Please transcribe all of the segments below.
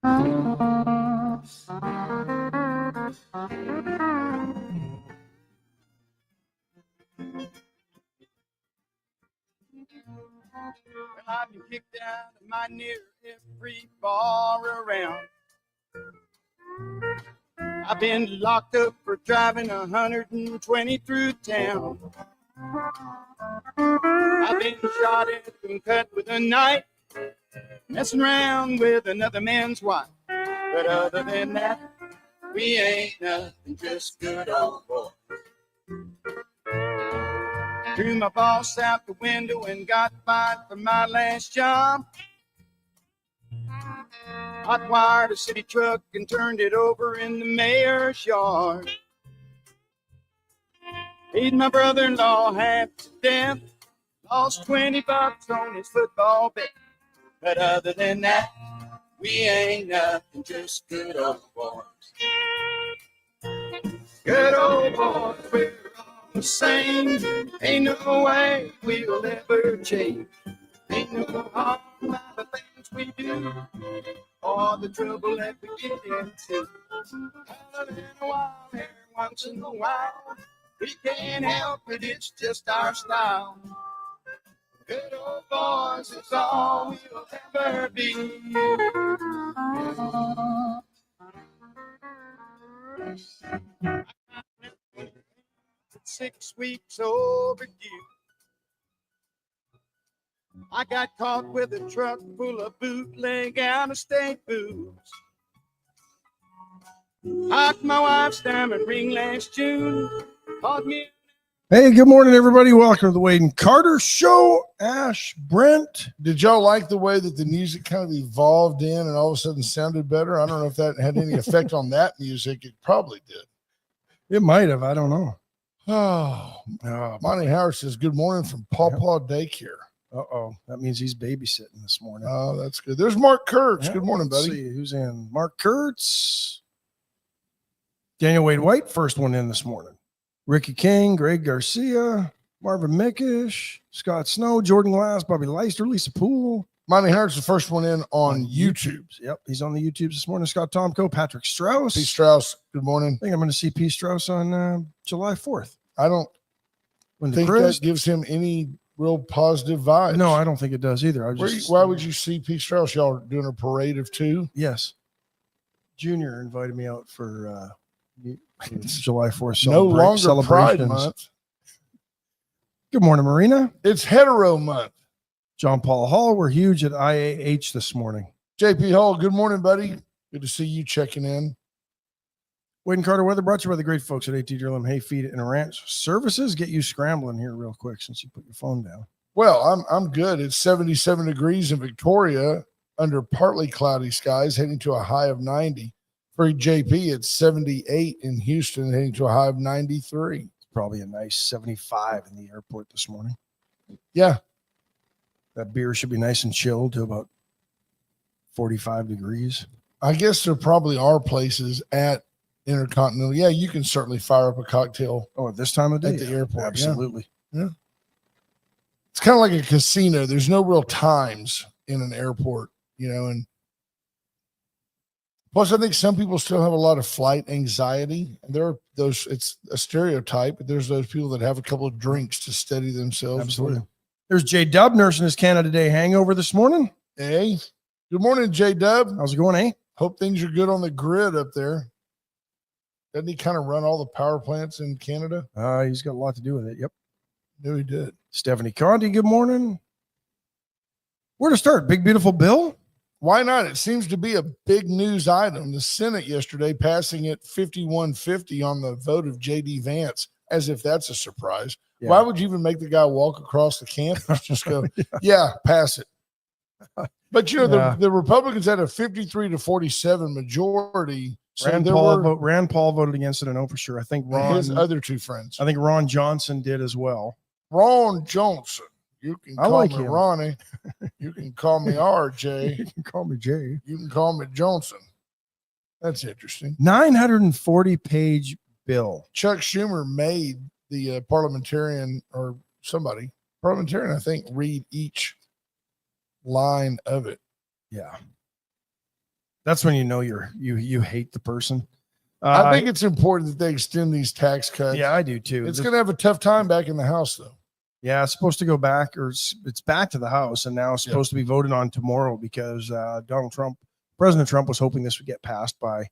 Well, I've been kicked out of my near every bar around. I've been locked up for driving 120 through town. I've been shot at and cut with a knife, messing around with another man's wife. But other than that, we ain't nothing, just good old boys. Threw my boss out the window and got fired for my last job. Hot wired a city truck and turned it over in the mayor's yard. Paid my brother-in-law half to death. Lost $20 on his football bet. But other than that, we ain't nothing, just good old boys. Good old boys, we're all the same. Ain't no way we'll ever change. Ain't no harm by the things we do, or the trouble that we get into. Other than a while, every once in a while, we can't help it, it's just our style. Good old boys is all we'll ever be. 6 weeks overdue. I got caught with a truck full of bootleg out-of-state booze. Hocked my wife's diamond ring last June. Caught me. Hey, good morning, everybody. Welcome to the Wade and Carter Show. Ash, Brent. Did y'all like the way that the music kind of evolved in and all of a sudden sounded better? I don't know if that had any effect on that music. It probably did. It might have. I don't know. Monty Howard says, good morning from Paw Paw Daycare. Uh-oh. That means he's babysitting this morning. Oh, that's good. There's Mark Kurtz. Yeah, good morning, let's buddy. See who's in. Mark Kurtz. Daniel Wade White, first one in this morning. Ricky King, Greg Garcia, Marvin Mickish, Scott Snow, Jordan Glass, Bobby Leister, Lisa Poole. Monty Howard's the first one in on YouTube. Yep, he's on the YouTubes this morning. Scott Tomko, Patrick Strauss. P. Strauss, good morning. I think I'm going to see P. Strauss on July 4th. I don't think that gives him any real positive vibes. No, I don't think it does either. Why would you see P. Strauss? Y'all doing a parade of two? Yes. Junior invited me out for July 4th no longer Pride Month. Good morning, Marina. It's Hetero Month. John Paul Hall, we're huge at IAH this morning. JP Hall, good morning, buddy. Good to see you checking in. Wade and Carter weather brought to you by the great folks at AT Drilling Hay Feed and Ranch Services. Get you scrambling here real quick since you put your phone down. Well, I'm good. It's 77 degrees in Victoria under partly cloudy skies, heading to a high of 90. For JP, it's 78 in Houston, heading to a high of 93. It's probably a nice 75 in the airport this morning. Yeah. That beer should be nice and chilled to about 45 degrees. I guess there probably are places at Intercontinental. Yeah, you can certainly fire up a cocktail. Oh, at this time of day? At the airport. Absolutely. Yeah. It's kind of like a casino. There's no real times in an airport, and plus I think some people still have a lot of flight anxiety. And there are those, it's a stereotype, but there's those people that have a couple of drinks to steady themselves. Absolutely. There's J Dub nursing his Canada Day hangover this morning. Hey, good morning, J Dub. How's it going, eh? Hope things are good on the grid up there. Doesn't he kind of run all the power plants in Canada? He's got a lot to do with it. Yep. Knew he did. Stephanie Conti, good morning. Where to start? Big, beautiful bill? Why not? It seems to be a big news item. The Senate yesterday passing it 51-50 on the vote of J.D. Vance, as if that's a surprise. Yeah. Why would you even make the guy walk across the campus? Just go, yeah, pass it. But, the Republicans had a 53-47 majority. So Rand Paul voted against it, I know for sure. I think his other two friends. I think Ron Johnson did as well. Ron Johnson. You can call me him. Ronnie. You can call me RJ. You can call me Jay. You can call me Johnson. That's interesting. 940-page bill. Chuck Schumer made the parliamentarian, I think, read each line of it. Yeah. That's when you know you hate the person. I think it's important that they extend these tax cuts. Yeah, I do too. It's going to have a tough time back in the House, though. Yeah, it's supposed to go back, or it's back to the House, and now it's supposed to be voted on tomorrow because President Trump was hoping this would get passed by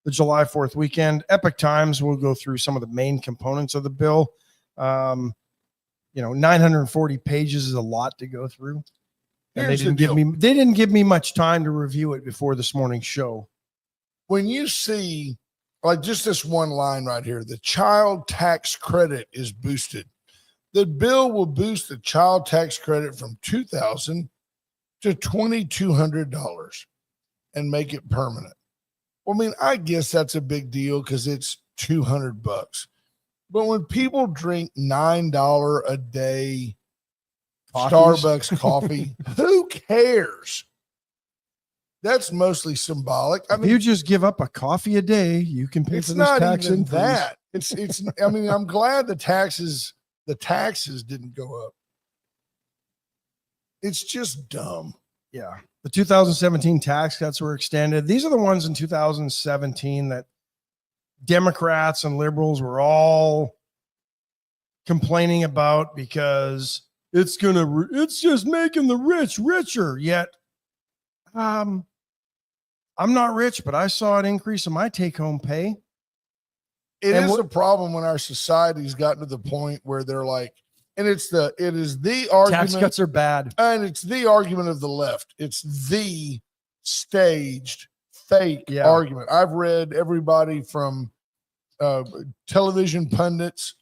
the July 4th weekend. Epic Times will go through some of the main components of the bill. 940 pages is a lot to go through. And they didn't give me much time to review it before this morning's show. When you see, like, just this one line right here, the child tax credit is boosted. The bill will boost the child tax credit from $2,000 to $2,200 and make it permanent. Well, I mean, I guess that's a big deal because it's $200. But when people drink $9 a day Starbucks coffee, who cares? That's mostly symbolic. I mean, if you just give up a coffee a day, you can pay for this tax increase. That. It's I mean, I'm glad the taxes didn't go up. It's just dumb. Yeah. The 2017 tax cuts were extended. These are the ones in 2017 that Democrats and liberals were all complaining about because it's just making the rich richer. Yet, I'm not rich, but I saw an increase in my take-home pay. It is a problem when our society's gotten to the point where they're like, and it is the argument. Tax cuts are bad. And it's the argument of the left. It's the staged fake argument. I've read everybody from television pundits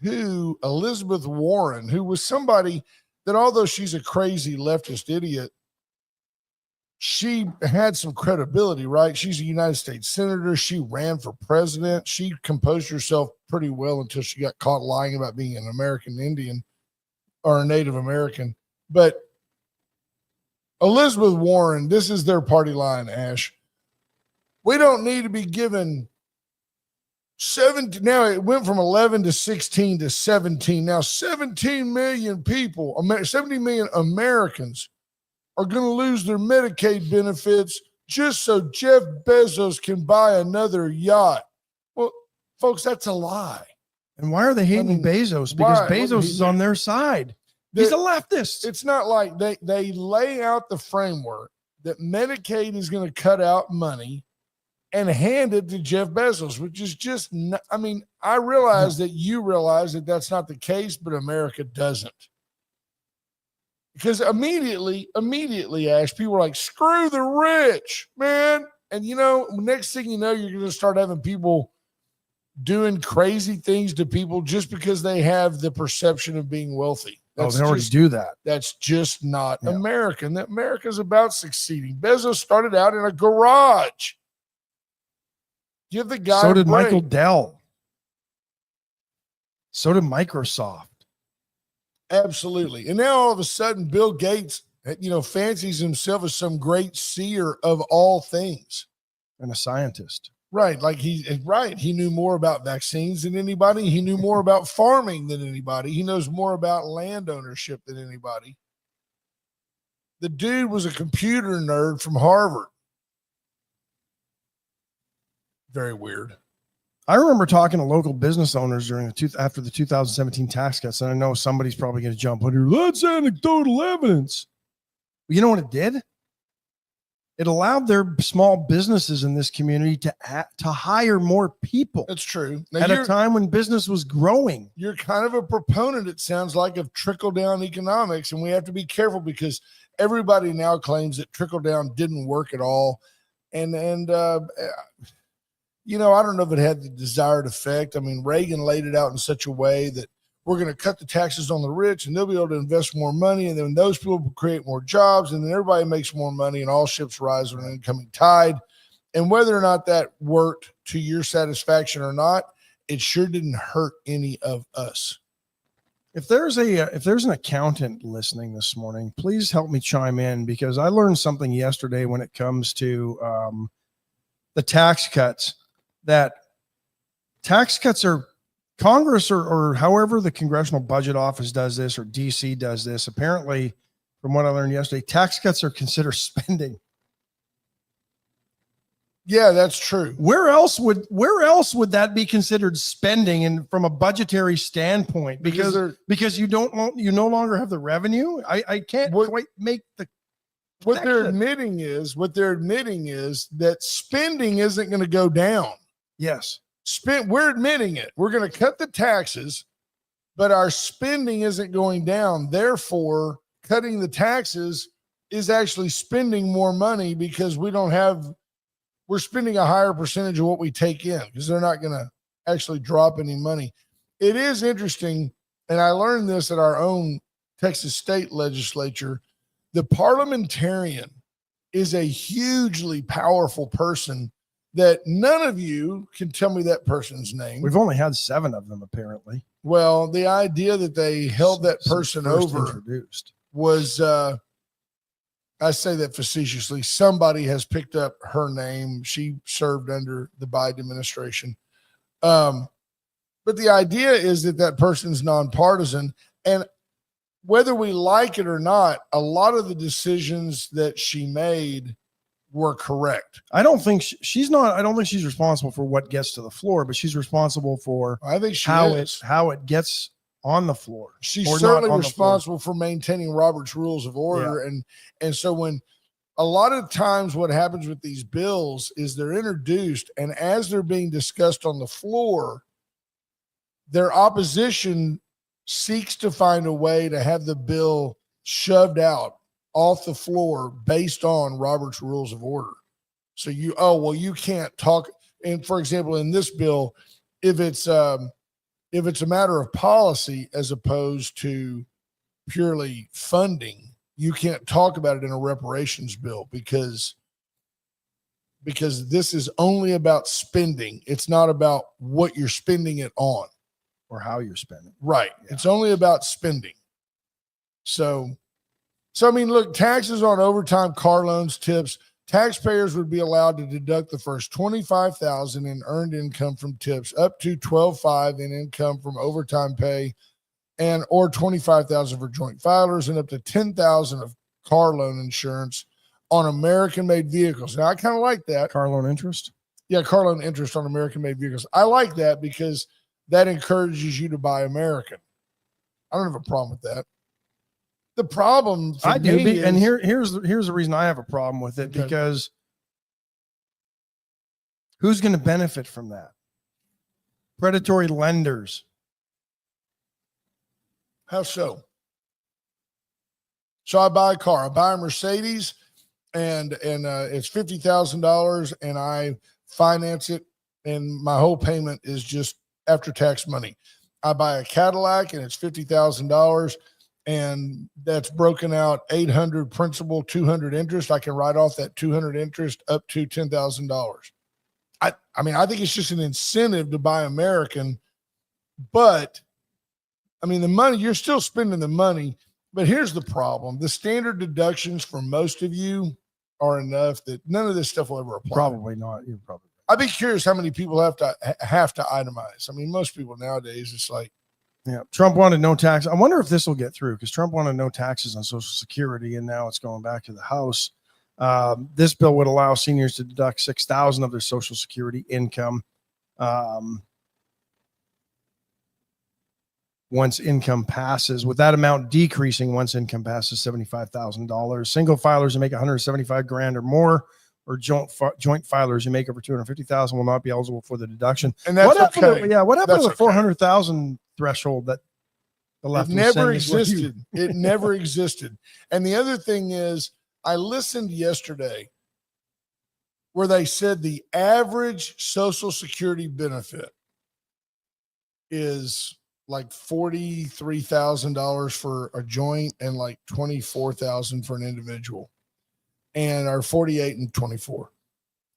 to Elizabeth Warren, who was somebody that, although she's a crazy leftist idiot, she had some credibility, right? She's a United States senator. She ran for president. She composed herself pretty well until she got caught lying about being an American Indian or a Native American. But Elizabeth Warren, this is their party line, Ash. We don't need to be given 17. Now it went from 11 to 16 to 17. Now 17 million people, 17 million Americans are going to lose their Medicaid benefits just so Jeff Bezos can buy another yacht. Well, folks, that's a lie. And why are they hating Bezos? Because Bezos is on their side. He's a leftist. It's not like they lay out the framework that Medicaid is going to cut out money and hand it to Jeff Bezos, which is just not, I mean, I realize that you realize that that's not the case, but America doesn't. Because immediately, Ash, people are like, screw the rich, man. And, next thing you know, you're going to start having people doing crazy things to people just because they have the perception of being wealthy. They already do that. That's just not American. That America's about succeeding. Bezos started out in a garage. Give the guy So did a break. Michael Dell. So did Microsoft. Absolutely. And now all of a sudden, Bill Gates, fancies himself as some great seer of all things. And a scientist. Right. Like he knew more about vaccines than anybody. He knew more about farming than anybody. He knows more about land ownership than anybody. The dude was a computer nerd from Harvard. Very weird. I remember talking to local business owners after the 2017 tax cuts, and I know somebody's probably going to jump on here. That's anecdotal evidence. But you know what it did? It allowed their small businesses in this community to hire more people. That's true. Now, at a time when business was growing. You're kind of a proponent, it sounds like, of trickle-down economics, and we have to be careful because everybody now claims that trickle-down didn't work at all. And I don't know if it had the desired effect. I mean, Reagan laid it out in such a way that we're going to cut the taxes on the rich and they'll be able to invest more money. And then those people create more jobs and then everybody makes more money and all ships rise on an incoming tide. And whether or not that worked to your satisfaction or not, it sure didn't hurt any of us. If there's an accountant listening this morning, please help me chime in because I learned something yesterday when it comes to the tax cuts. That tax cuts are Congress or however the Congressional Budget Office does this or DC does this. Apparently, from what I learned yesterday, tax cuts are considered spending. Yeah, that's true. Where else would that be considered spending, and from a budgetary standpoint? Because you no longer have the revenue. I can't quite make the what they're admitting is that spending isn't going to go down. Yes. We're admitting it. We're going to cut the taxes, but our spending isn't going down. Therefore, cutting the taxes is actually spending more money because we're spending a higher percentage of what we take in because they're not going to actually drop any money. It is interesting, and I learned this at our own Texas state legislature. The parliamentarian is a hugely powerful person that none of you can tell me that person's name. We've only had 7 of them, apparently. Well, the idea that they held that person over introduced was, I say that facetiously, somebody has picked up her name. She served under the Biden administration. But the idea is that person's nonpartisan, and whether we like it or not, a lot of the decisions that she made were correct. I don't think she's responsible for what gets to the floor, but she's responsible for how it gets on the floor. She's certainly responsible for maintaining Robert's Rules of Order. Yeah. And so when a lot of times what happens with these bills is they're introduced, and as they're being discussed on the floor, their opposition seeks to find a way to have the bill shoved out off the floor based on Robert's Rules of Order. So you can't talk. And for example, in this bill, if it's a matter of policy as opposed to purely funding, you can't talk about it in a reparations bill because this is only about spending. It's not about what you're spending it on or how you're spending. Right. Yeah. It's only about spending. So I mean, look, taxes on overtime, car loans, tips. Taxpayers would be allowed to deduct the first $25,000 in earned income from tips, up to $12,500 in income from overtime pay, or $25,000 for joint filers, and up to $10,000 of car loan insurance on American-made vehicles. Now, I kind of like that. Car loan interest? Yeah, car loan interest on American-made vehicles. I like that because that encourages you to buy American. I don't have a problem with that. The problem I do, and here's the reason I have a problem with it, because who's going to benefit from that? Predatory lenders. How so? So I buy a car. I buy a Mercedes, and it's $50,000, and I finance it, and my whole payment is just after-tax money. I buy a Cadillac, and it's $50,000. And that's broken out $800 principal, $200 interest. I can write off that $200 interest up to $10,000. I mean, I think it's just an incentive to buy American, but I mean, the money, you're still spending the money, but here's the problem. The standard deductions for most of you are enough that none of this stuff will ever apply. Probably not. You're probably right. I'd be curious how many people have to itemize. I mean, most people nowadays, it's like, yeah, Trump wanted no tax. I wonder if this will get through, because Trump wanted no taxes on Social Security, and now it's going back to the House. This bill would allow seniors to deduct $6,000 of their Social Security income once income passes, with that amount decreasing once income passes $75,000. Single filers who make $175,000 or more, or joint filers who make over $250,000 will not be eligible for the deduction. And that's what happened to the $400,000 threshold that the left never existed? It never existed. And the other thing is, I listened yesterday where they said the average Social Security benefit is like $43,000 for a joint and like $24,000 for an individual, and are 48 and 24.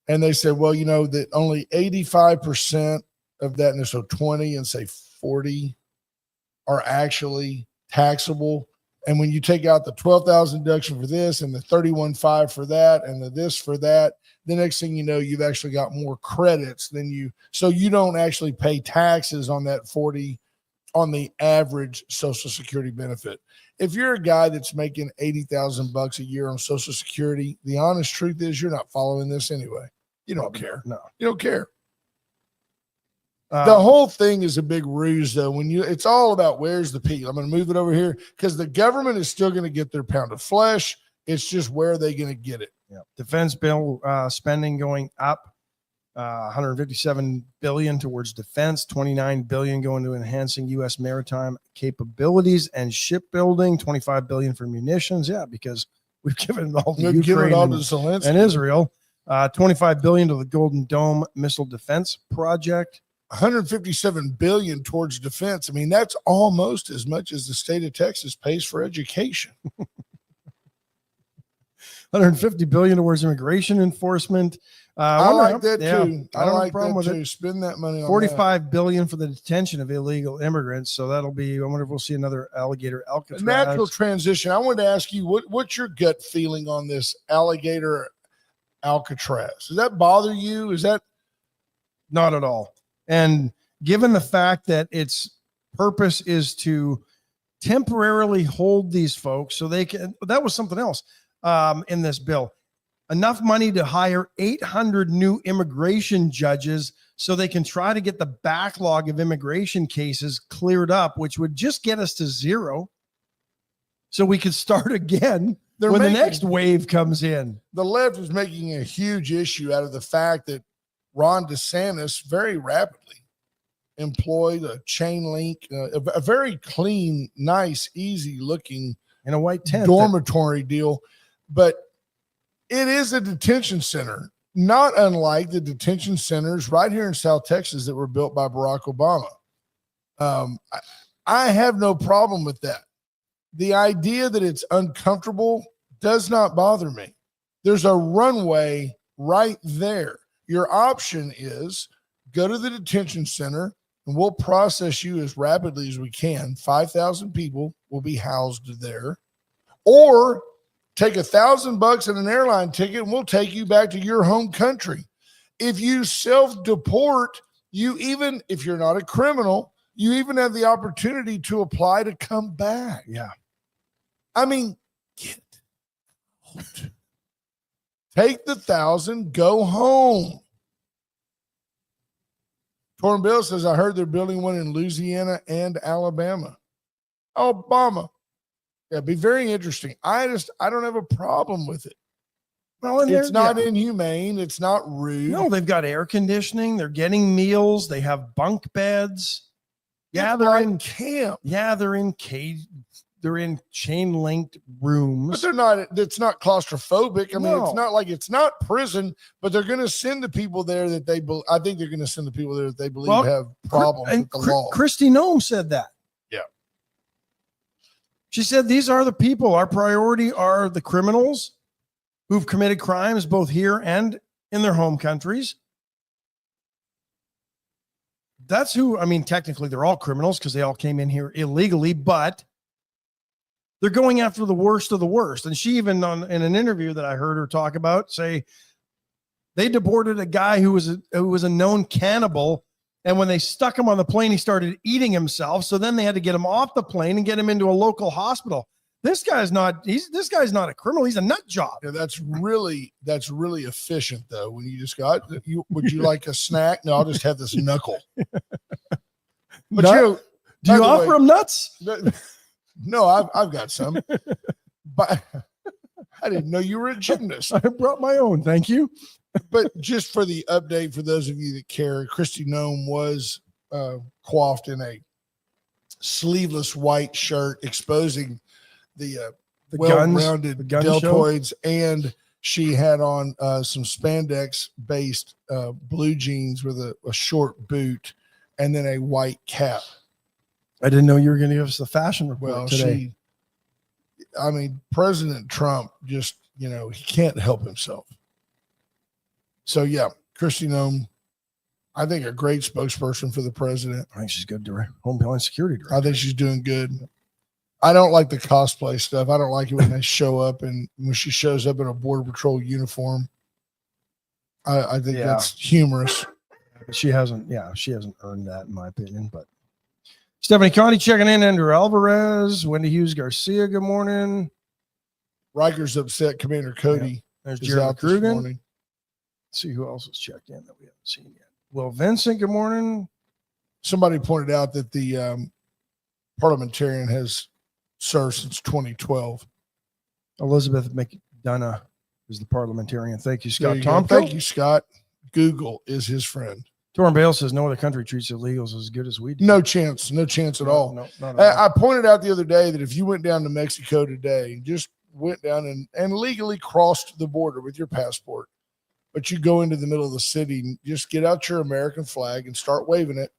And they said, well, you know, that only 85% of that, and so 20 and say 40 are actually taxable. And when you take out the $12,000 deduction for this and the $31,500 for that and the this for that, the next thing you know, you've actually got more credits than you. So you don't actually pay taxes on that 40 on the average Social Security benefit. If you're a guy that's making $80,000 a year on Social Security, the honest truth is you're not following this anyway. You don't care. No. You don't care. The whole thing is a big ruse, though. It's all about where's the pea. I'm going to move it over here because the government is still going to get their pound of flesh. It's just where are they going to get it? Yeah. Defense bill spending going up, 157 billion towards defense, 29 billion going to enhancing U.S. maritime capabilities and shipbuilding, 25 billion for munitions. Yeah, because we've given it all to Ukraine and Israel. 25 billion to the Golden Dome missile defense project. 157 billion towards defense. I mean, that's almost as much as the state of Texas pays for education. 150 billion towards immigration enforcement. I like that too. I don't have a problem with it. Spend that money on 45 billion for the detention of illegal immigrants. So that'll be, I wonder if we'll see another Alligator Alcatraz. A natural transition. I wanted to ask you, what's your gut feeling on this Alligator Alcatraz? Does that bother you? Is that not at all? And given the fact that its purpose is to temporarily hold these folks so they can, that was something else in this bill, enough money to hire 800 new immigration judges so they can try to get the backlog of immigration cases cleared up, which would just get us to zero. So we could start again when the next wave comes in. The left is making a huge issue out of the fact that Ron DeSantis very rapidly employed a chain link, a very clean, nice, easy looking in a white tent dormitory deal. But it is a detention center, not unlike the detention centers right here in South Texas that were built by Barack Obama. I have no problem with that. The idea that it's uncomfortable does not bother me. There's a runway right there. Your option is go to the detention center and we'll process you as rapidly as we can. 5,000 people will be housed there. Or take $1,000 and an airline ticket and we'll take you back to your home country. If you self-deport, even if you're not a criminal, you even have the opportunity to apply to come back. Yeah. I mean, get out. Take the 1,000, go home. Torn Bill says, I heard they're building one in Louisiana and Alabama. Obama. Yeah, it'd be very interesting. I don't have a problem with it. Well, and it's not inhumane. It's not rude. No, they've got air conditioning. They're getting meals. They have bunk beds. Yeah, they're in camp. Yeah, they're in cage. They're in chain linked rooms. But they're not. It's not claustrophobic. I mean, it's not like it's not prison. But they're going to send the people there that they. I think they're going to send the people there that they believe have problems with the law. Kristi Noem said that. Yeah. She said these are the people. Our priority are the criminals who've committed crimes both here and in their home countries. That's who, I mean, technically they're all criminals because they all came in here illegally, but they're going after the worst of the worst. And she even in an interview that I heard her talk about say they deported a guy who was a known cannibal. And when they stuck him on the plane, he started eating himself. So then they had to get him off the plane and get him into a local hospital. This guy's not a criminal. He's a nut job. Yeah, that's really efficient though. When you just got would you like a snack? No, I'll just have this knuckle. But do you offer him nuts? No, I've got some. But I didn't know you were a gymnast. I brought my own, thank you. But just for the update, for those of you that care, Kristi Noem was coiffed in a sleeveless white shirt, exposing the well-rounded deltoids, and she had on some spandex-based blue jeans with a short boot, and then a white cap. I didn't know you were going to give us the fashion report today. President Trump just, he can't help himself. So, yeah, Kristi Noem, I think a great spokesperson for the president. I think she's good to Homeland Security Director. I think she's doing good. I don't like the cosplay stuff. I don't like it when they show up and when she shows up in a Border Patrol uniform. I think that's humorous. She hasn't earned that in my opinion. But Stephanie Conti checking in, Andrew Alvarez, Wendy Hughes Garcia, good morning. Riker's upset Commander Cody There's is Jeremy out this morning. see who else has checked in that we haven't seen yet. Well, Vincent, good morning. Somebody pointed out that the parliamentarian has served since 2012. Elizabeth McDonough is the parliamentarian. Thank you, There Scott you go. Tomko. Thank you, Scott. Google is his friend. Torrin Bale says no other country treats illegals as good as we do. No chance at all. No, not at all. I pointed out the other day that if you went down to Mexico today, just went down and legally crossed the border with your passport, but you go into the middle of the city, just get out your American flag and start waving it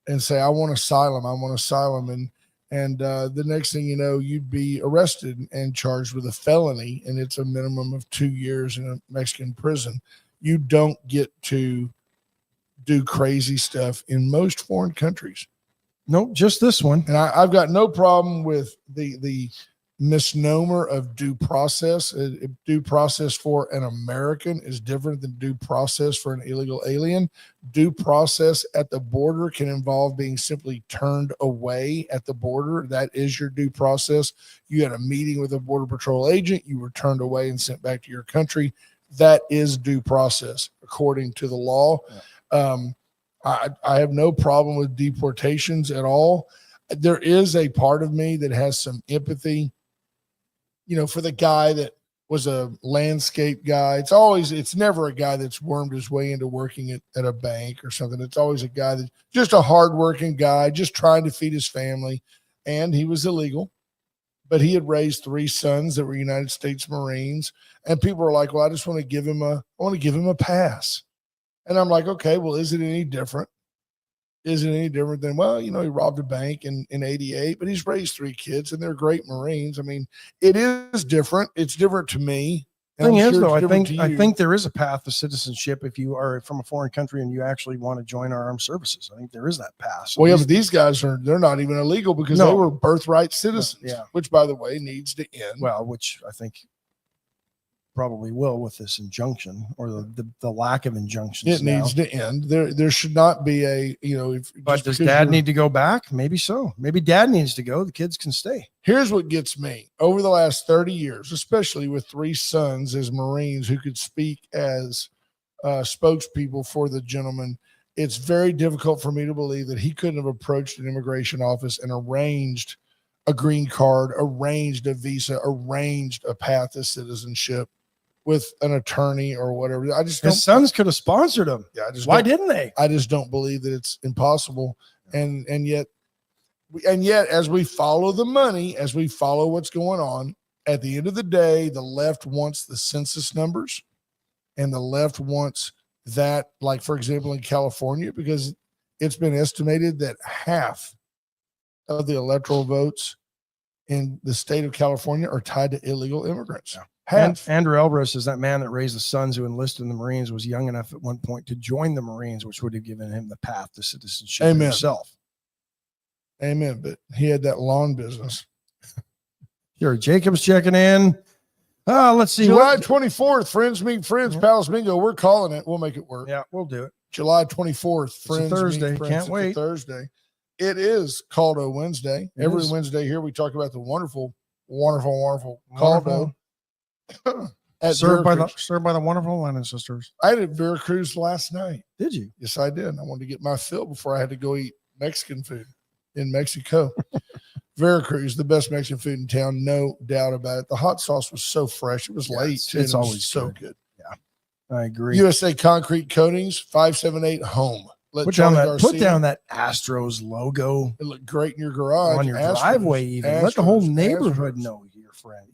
and say, I want asylum. I want asylum. And the next thing you know, you'd be arrested and charged with a felony, and it's a minimum of 2 years in a Mexican prison. You don't get to do crazy stuff in most foreign countries. Nope, just this one. And I've got no problem with the misnomer of due process. Due process for an American is different than due process for an illegal alien. Due process at the border can involve being simply turned away at the border. That is your due process. You had a meeting with a Border Patrol agent. You were turned away and sent back to your country. That is due process according to the law. I have no problem with deportations at all. There is a part of me that has some empathy, for the guy that was a landscape guy. It's never a guy that's wormed his way into working at a bank or something. It's always a guy that's just a hardworking guy, just trying to feed his family. And he was illegal, but he had raised 3 sons that were United States Marines. And people were like, well, I just want to give him a pass. And I'm like, okay, well, is it any different? Is it any different than, well, he robbed a bank in 88, but he's raised 3 kids and they're great Marines. I mean, it is different. It's different to me. Thing is, though, I think there is a path to citizenship if you are from a foreign country and you actually want to join our armed services. I think there is that path. So well, yeah, but these guys they're not even illegal because they were birthright citizens, which, by the way, needs to end. Well, which I think probably will with this injunction or the lack of injunctions. It needs to end. There should not be but does dad need to go back? Maybe so. Maybe dad needs to go. The kids can stay. Here's what gets me. Over the last 30 years, especially with 3 sons as Marines who could speak as spokespeople for the gentleman, it's very difficult for me to believe that he couldn't have approached an immigration office and arranged a green card, arranged a visa, arranged a path to citizenship with an attorney or whatever. His sons could have sponsored him. Yeah, why didn't they? I just don't believe that it's impossible. And yet, as we follow the money, as we follow what's going on, at the end of the day, the left wants the census numbers, and the left wants that, like, for example, in California, because it's been estimated that half of the electoral votes in the state of California are tied to illegal immigrants. Yeah. Half. Andrew Elbrus is that man that raised the sons who enlisted in the Marines, was young enough at one point to join the Marines, which would have given him the path to citizenship himself. Amen. But he had that lawn business. Here, Jacob's checking in. Let's see. July 24th, Friends Meet Friends, Pals Bingo. We're calling it. We'll make it work. Yeah, we'll do it. July 24th, Friends Thursday. Meet Friends. Can't wait. Thursday. It is Caldo Wednesday. Every Wednesday here, we talk about the wonderful Caldo. Served by the wonderful Lennon sisters. I had Veracruz last night. Did you? Yes, I did. I wanted to get my fill before I had to go eat Mexican food in Mexico. Veracruz, the best Mexican food in town, no doubt about it. The hot sauce was so fresh. It was late. It's always so good. Yeah, I agree. USA Concrete Coatings, 578 Home. Put down that Astros logo. It looked great in your garage. On your driveway, even. Let the whole neighborhood know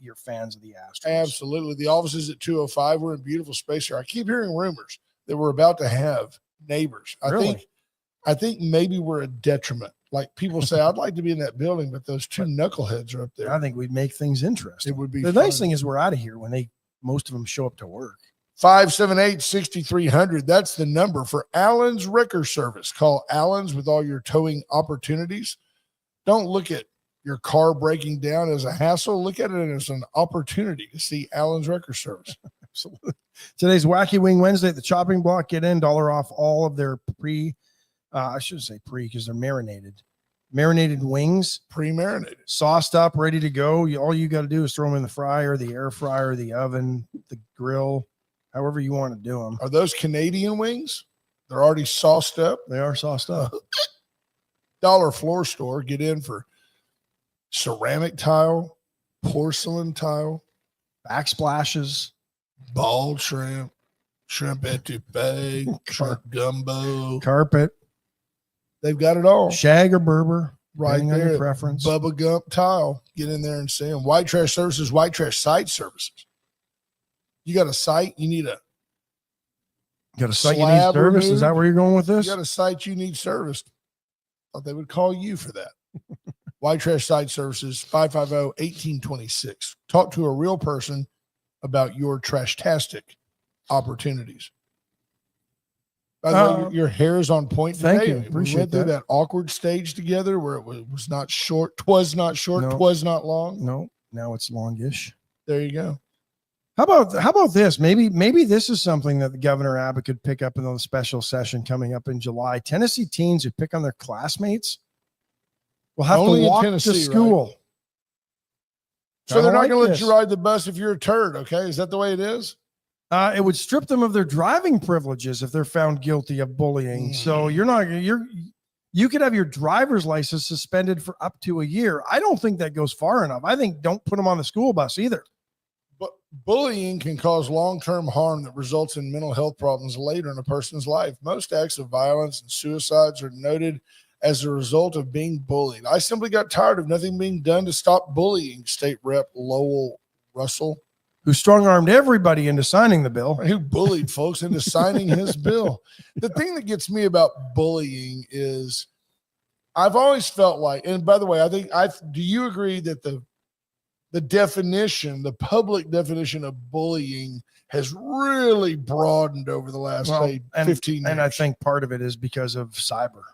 you're fans of the Astros. Absolutely. The offices at 205. We're in beautiful space here. I keep hearing rumors that we're about to have neighbors. I think maybe we're a detriment. Like, people say, I'd like to be in that building, but those 2 knuckleheads are up there. I think we'd make things interesting. It would be the nice thing is we're out of here when most of them show up to work. 578-6300. That's the number for Allen's Wrecker Service. Call Allen's with all your towing opportunities. Don't look at your car breaking down as a hassle. Look at it as an opportunity to see Allen's Wrecker Service. Absolutely. Today's Wacky Wing Wednesday at the chopping block. Get in, $1 off all of their I shouldn't say because they're marinated wings, pre-marinated, sauced up, ready to go. All you got to do is throw them in the fryer, the air fryer, the oven, the grill, however you want to do them. Are those Canadian wings? They're already sauced up. They are sauced up. Dollar floor store, get in for ceramic tile, porcelain tile, Backsplashes, bald shrimp, shrimp etouffee, shrimp gumbo. carpet, They've got it all. shag or Berber, Right depending on there. your preference. Bubba Gump tile. Get in there and see them. White Trash Services, White Trash Site Services. You got a site, you need a Got a site you need slab service? Is removed. that where you're going with you this? got a site you need serviced. Thought they would call you for that. White Trash Site Services, 550-1826. Talk to a real person about your trashtastic opportunities. By the way, your hair is on point today. Thank you. We Appreciate went through that awkward stage together where it was not short, twas not short, No. twas not long. No, now it's longish. There you go. How about this? Maybe this is something that the Governor Abbott could pick up in the special session coming up in July. Tennessee teens who pick on their classmates will have Only to in walk Tennessee, to school. So they're not like going to let this. you ride the bus if you're a turd. Okay. Is that the way it is? It would strip them of their driving privileges if they're found guilty of bullying. So you could have your driver's license suspended for up to a year. I don't think that goes far enough. I think don't put them on the school bus either. But bullying can cause long-term harm that results in mental health problems later in a person's life. Most acts of violence and suicides are noted as a result of being bullied. I simply got tired of nothing being done to stop bullying, State Rep Lowell Russell, Who strong-armed everybody into signing the bill. who bullied folks into signing his bill. The thing that gets me about bullying is I've always felt like, and by the way, do you agree that the definition, the public definition of bullying has really broadened over the last 15 years? And I think part of it is because of cyber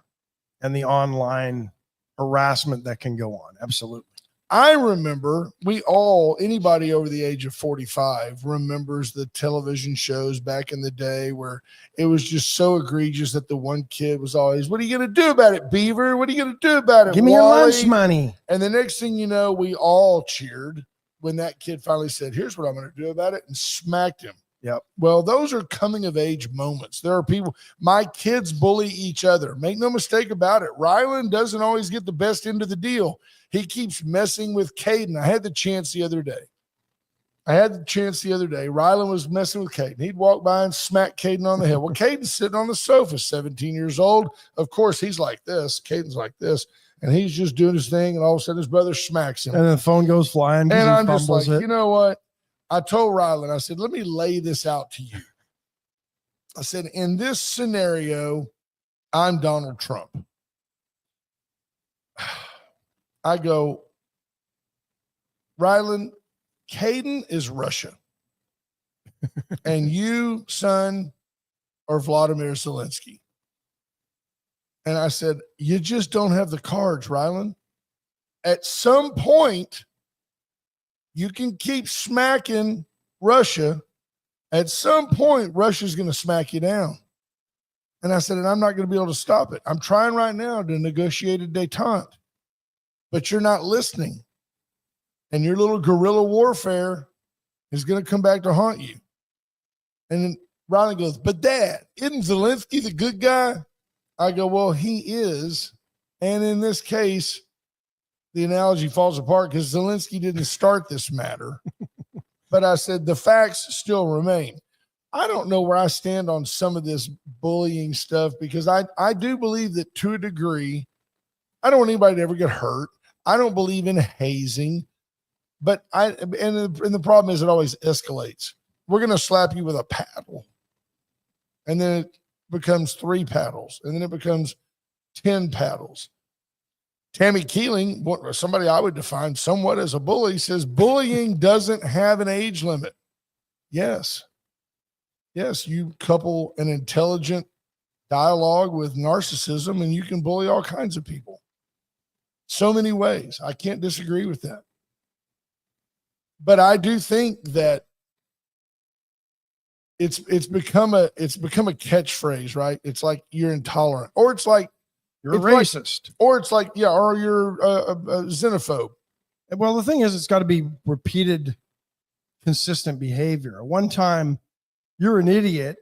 and the online harassment that can go on. Absolutely. I remember anybody over the age of 45 remembers the television shows back in the day where it was just so egregious that the one kid was always, "What are you going to do about it, Beaver? What are you going to do about it? Give me your Wally?" lunch money. And the next thing you know, we all cheered when that kid finally said, "Here's what I'm going to do about it," and smacked him. Yep. Well, those are coming of age moments. There are people, my kids bully each other. Make no mistake about it. Rylan doesn't always get the best end of the deal. He keeps messing with Caden. I had the chance the other day. Rylan was messing with Caden. He'd walk by and smack Caden on the head. Well, Caden's sitting on the sofa, 17 years old. Of course, he's like this. Caden's like this. And he's just doing his thing. And all of a sudden, his brother smacks him. And then the phone goes flying. And I'm just like, it. you know what? I told Rylan, I said, let me lay this out to you. I said, in this scenario, I'm Donald Trump. I go, Rylan, Caden is Russia. And you, son, are Vladimir Zelensky. And I said, you just don't have the cards, Rylan. At some point, you can keep smacking Russia. At some point, Russia's going to smack you down. And I said, and I'm not going to be able to stop it. I'm trying right now to negotiate a détente, but you're not listening. And your little guerrilla warfare is going to come back to haunt you. And then Ronnie goes, but Dad, isn't Zelensky the good guy? I go, well, he is. And in this case, the analogy falls apart because Zelensky didn't start this matter. But I said, the facts still remain. I don't know where I stand on some of this bullying stuff because I do believe that to a degree, I don't want anybody to ever get hurt. I don't believe in hazing. But the problem is it always escalates. We're going to slap you with a paddle. And then it becomes 3 paddles. And then it becomes 10 paddles. Tammy Keeling, somebody I would define somewhat as a bully, says bullying doesn't have an age limit. Yes, you couple an intelligent dialogue with narcissism and you can bully all kinds of people. So many ways. I can't disagree with that. But I do think that it's become a catchphrase, right? It's like you're intolerant, or it's like you're a racist, or it's like, or you're a xenophobe. Well, the thing is, it's got to be repeated, consistent behavior. One time you're an idiot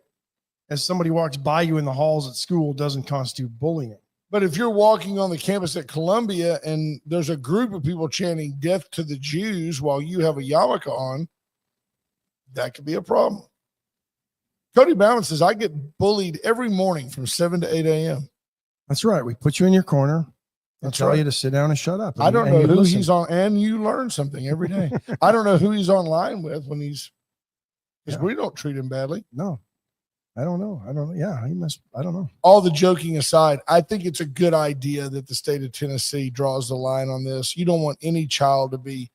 as somebody walks by you in the halls at school doesn't constitute bullying. But if you're walking on the campus at Columbia and there's a group of people chanting death to the Jews while you have a yarmulke on, that could be a problem. Cody Bauman says, I get bullied every morning from 7 to 8 a.m. That's right. We put you in your corner and That's tell right. you to sit down and shut up. I don't know you who listen. he's on, and you learn something every day. I don't know who he's online with when he's, because we don't treat him badly. No, I don't know. Yeah, he must. I don't know. All the joking aside, I think it's a good idea that the state of Tennessee draws the line on this. You don't want any child to be.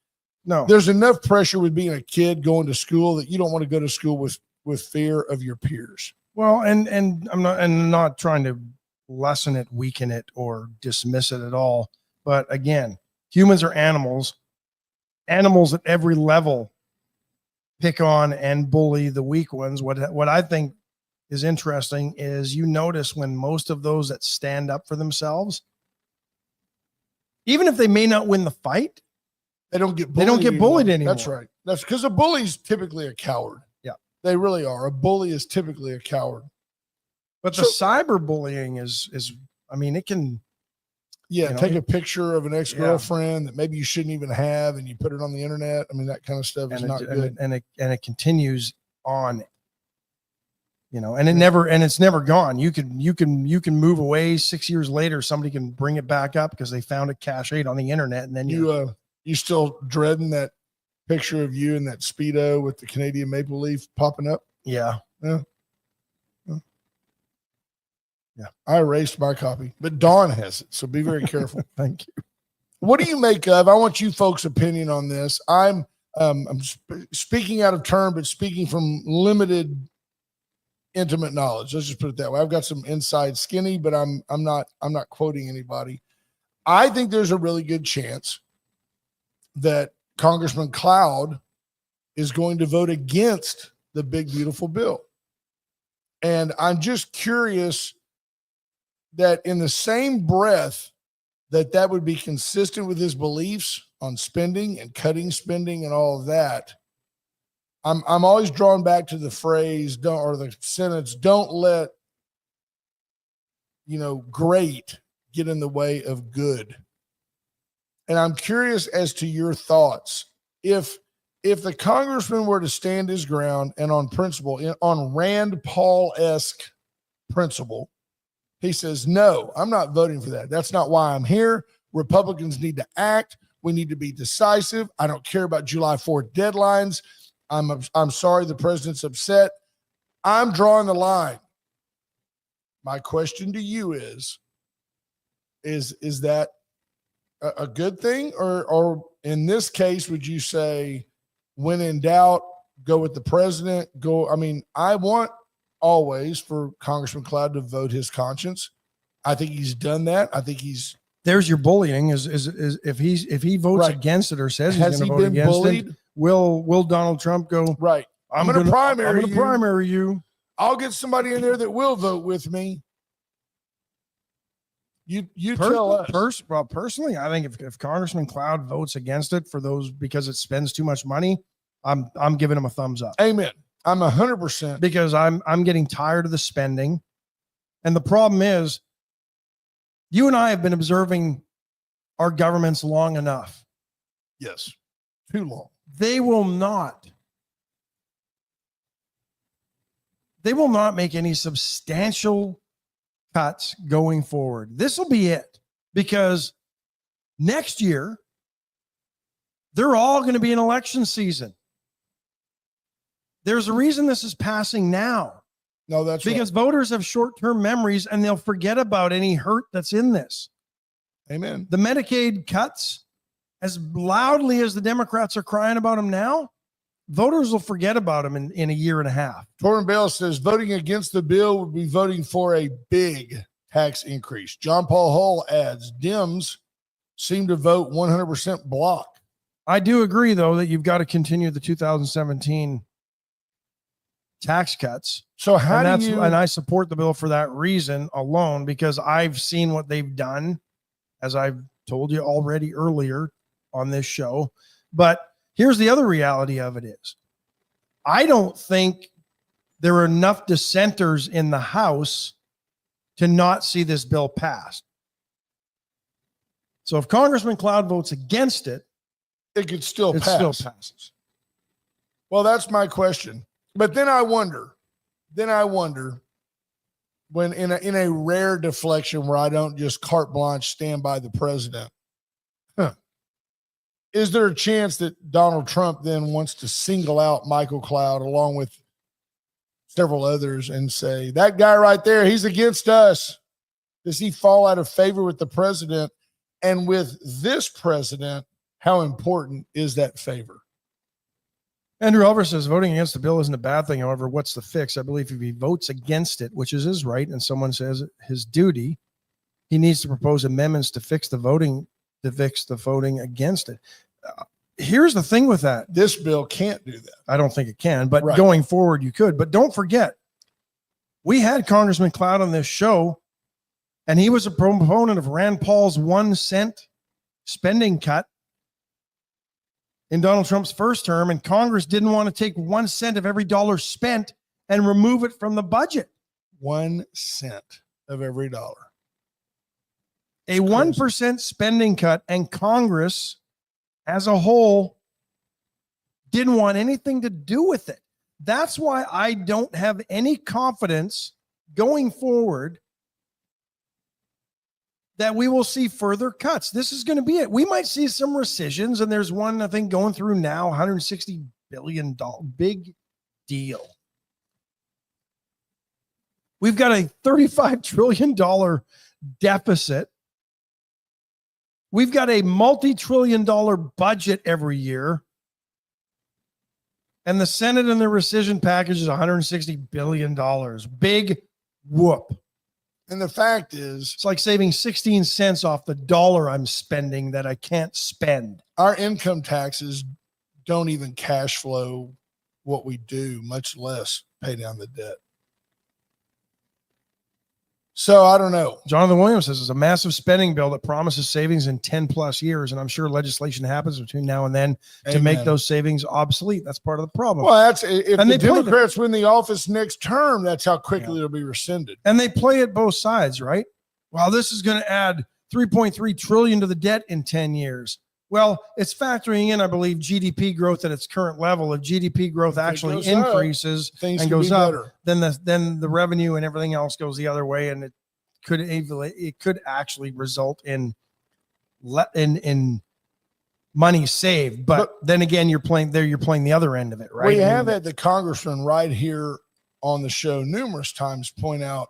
No, There's enough pressure with being a kid going to school that you don't want to go to school with fear of your peers. well, and I'm not trying to lessen it, weaken it, or dismiss it at all. But again, humans are animals. Animals at every level pick on and bully the weak ones. What I think is interesting is you notice when most of those that stand up for themselves, even if they may not win the fight, They don't get bullied anymore. That's right. That's because a bully's typically a coward. Yeah. They really are. A bully is typically a coward. But the cyberbullying is I mean, it can. Yeah, You know, take a picture of an ex-girlfriend that maybe you shouldn't even have, and you put it on the internet. I mean, that kind of stuff is not good. And it continues on. And it's never gone. You can move away 6 years later. Somebody can bring it back up because they found it cached on the internet, and then You still dreading that picture of you in that Speedo with the Canadian maple leaf popping up? Yeah. I erased my copy, but Dawn has it, so be very careful. Thank you. What do you make of? I want you folks' opinion on this. I'm speaking out of turn, but speaking from limited, intimate knowledge. Let's just put it that way. I've got some inside skinny, but I'm not quoting anybody. I think there's a really good chance that Congressman Cloud is going to vote against the big, beautiful bill. And I'm just curious that in the same breath that would be consistent with his beliefs on spending and cutting spending and all of that, I'm always drawn back to the phrase, the sentence, don't let, great get in the way of good. And I'm curious as to your thoughts. If the congressman were to stand his ground and on principle, on Rand Paul-esque principle, he says, no, I'm not voting for that. That's not why I'm here. Republicans need to act. We need to be decisive. I don't care about July 4th deadlines. I'm sorry the president's upset. I'm drawing the line. My question to you is that a good thing? Or in this case, would you say, when in doubt, go with the president? I want always for Congressman Cloud to vote his conscience. I think he's done that. I think there's your bullying is if he votes against it or says he's going to vote against bullied? It, will Donald Trump go, right? I'm going to primary you. I'll get somebody in there that will vote with me. You tell us. Personally, I think if Congressman Cloud votes against it for those because it spends too much money, I'm giving him a thumbs up. Amen. I'm 100% because I'm getting tired of the spending. And the problem is, you and I have been observing our governments long enough. Yes. Too long. They will not make any substantial cuts going forward. This will be it, because next year they're all going to be in election season. There's a reason this is passing now. No, that's because voters have short-term memories and they'll forget about any hurt that's in this. Amen. The Medicaid cuts, as loudly as the Democrats are crying about them now, voters will forget about them in a year and a half. Torrin Bell says voting against the bill would be voting for a big tax increase. John Paul Hull adds, Dems seem to vote 100% block. I do agree, though, that you've got to continue the 2017 tax cuts. So and I support the bill for that reason alone, because I've seen what they've done, as I've told you already earlier on this show. But here's the other reality of it is, I don't think there are enough dissenters in the House to not see this bill passed. So if Congressman Cloud votes against it, it could still it pass. still passes. Well, that's my question. But then I wonder when in a rare deflection where I don't just carte blanche stand by the president, is there a chance that Donald Trump then wants to single out Michael Cloud along with several others and say, that guy right there, he's against us? Does he fall out of favor with the president? And with this president, how important is that favor? Andrew Elver says voting against the bill isn't a bad thing. However, what's the fix? I believe if he votes against it, which is his right, and someone says his duty, he needs to propose amendments to fix the voting against it. Here's the thing with that. This bill can't do that. I don't think it can, but Right. Going forward, you could. But don't forget, we had Congressman Cloud on this show, and he was a proponent of Rand Paul's 1 cent spending cut in Donald Trump's first term, and Congress didn't want to take 1 cent of every dollar spent and remove it from the budget. 1 cent of every dollar. A 1% spending cut, and Congress as a whole didn't want anything to do with it. That's why I don't have any confidence going forward that we will see further cuts. This is going to be it. We might see some rescissions, and there's one, I think, going through now, $160 billion. Big deal. We've got a $35 trillion deficit. We've got a multi-trillion-dollar budget every year. And the Senate and the rescission package is $160 billion. Big whoop. And the fact is, It's like saving 16 cents off the dollar I'm spending that I can't spend. our income taxes don't even cash flow what we do, much less pay down the debt. So I don't know. Jonathan Williams says it's a massive spending bill that promises savings in 10 plus years. And I'm sure legislation happens between now and then to make Amen. those savings obsolete. That's part of the problem. Well, that's if And the they play Democrats win the office next term, that's how quickly it'll be rescinded. And they play it both sides, right? Well, this is going to add 3.3 trillion to the debt in 10 years. Well, it's factoring in, I believe, GDP growth at its current level. If GDP growth actually goes up, increases Things and can goes be up, better. then the revenue and everything else goes the other way, and it could actually result in money saved. But then again, you're playing the other end of it, right? We have had the congressman right here on the show numerous times point out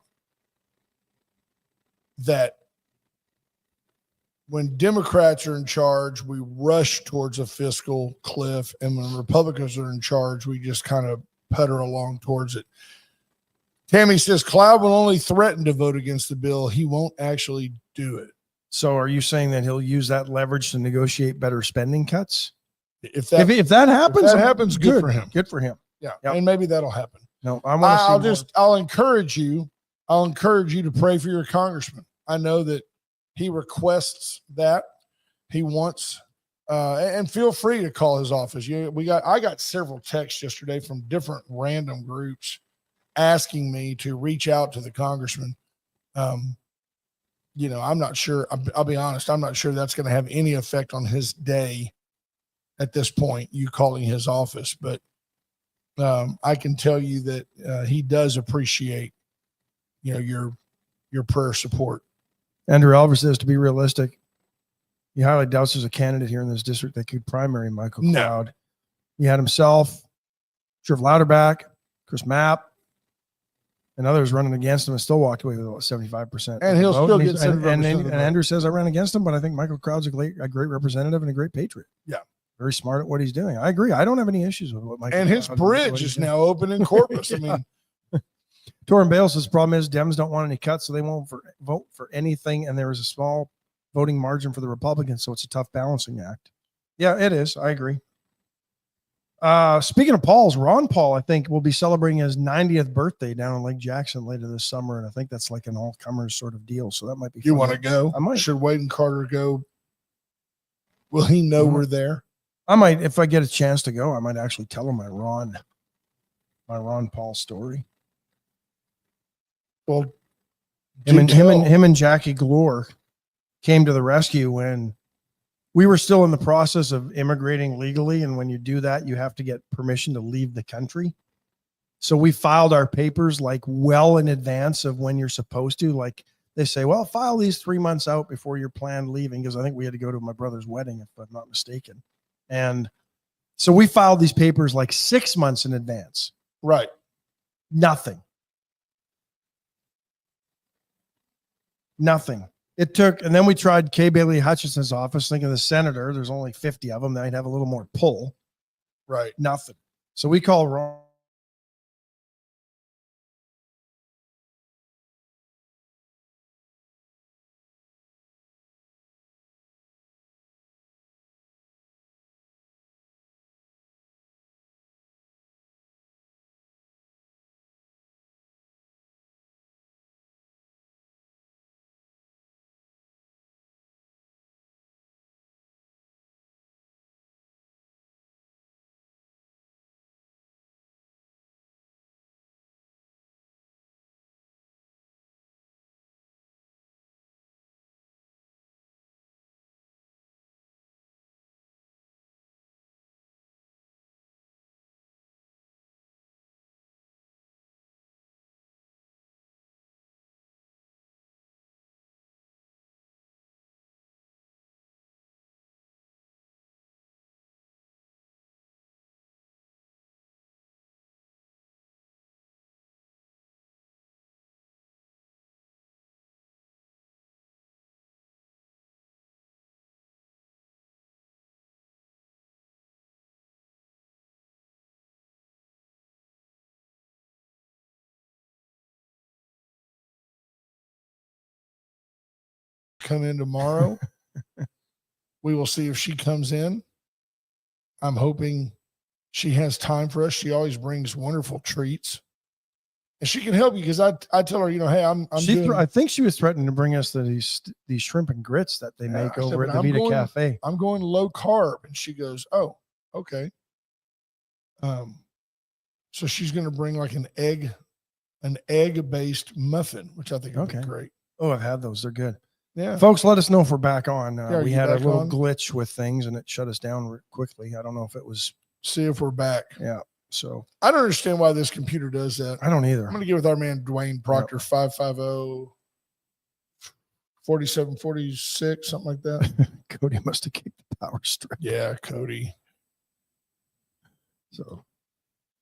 that when Democrats are in charge, we rush towards a fiscal cliff, and when Republicans are in charge, we just kind of putter along towards it. Tammy says Cloud will only threaten to vote against the bill. He won't actually do it. So are you saying that he'll use that leverage to negotiate better spending cuts? If that happens, good for him. Good for him. Yeah, Yep. and maybe that'll happen. No, I want to see I'll encourage you to pray for your congressman. I know that he requests that. He wants, and feel free to call his office. I got several texts yesterday from different random groups asking me to reach out to the congressman. I'm not sure. I'll be honest. I'm not sure that's going to have any effect on his day at this point, you calling his office, but I can tell you that he does appreciate, your prayer support. Andrew Elver says, to be realistic, he highly doubts there's a candidate here in this district that could primary Michael Cloud. He had himself, Sheriff Louderback, Chris Mapp, and others running against him and still walked away with about 75%. And he'll still get and Andrew says, I ran against him, but I think Michael Cloud's a great representative and a great patriot. Yeah. Very smart at what he's doing. I agree. I don't have any issues with what Michael And his Cloud bridge is now open in Corpus. Yeah. I mean, Torrin Bale says the problem is Dems don't want any cuts, so they won't vote for anything. And there is a small voting margin for the Republicans, so it's a tough balancing act. Yeah, it is. I agree. Speaking of Paul's, Ron Paul, I think, will be celebrating his 90th birthday down in Lake Jackson later this summer. And I think that's like an all-comers sort of deal. So that might be you fun. want to go? I might. Should Wade and Carter go? Will he know we're there? I might, if I get a chance to go, I might actually tell him I Ron. My Ron Paul story. Well, Him and Jackie Glore came to the rescue when we were still in the process of immigrating legally. And when you do that, you have to get permission to leave the country. So we filed our papers like well in advance of when you're supposed to. Like they say, well, file these 3 months out before your planned leaving. Because I think we had to go to my brother's wedding, if I'm not mistaken. And so we filed these papers like 6 months in advance. Right. Nothing. It took, and then we tried Kay Bailey Hutchinson's office, thinking the senator, there's only 50 of them, they'd have a little more pull. Right. Nothing. So we call Ron. Come in tomorrow. We will see if she comes in. I'm hoping she has time for us. She always brings wonderful treats. And she can help you because I tell her, hey, I think she was threatening to bring us these shrimp and grits that they make over at the Vita Cafe. I'm going low carb. And she goes, oh, okay. So she's going to bring like an egg-based muffin, which I think would be great. Oh, I've had those. They're good. Yeah. Folks, let us know if we're back on. We had a little glitch with things and it shut us down quickly. I don't know if it was. See if we're back. Yeah. So I don't understand why this computer does that. I don't either. I'm going to get with our man, Dwayne Proctor, 550-4746, something like that. Cody must have kicked the power strip. Yeah, Cody. So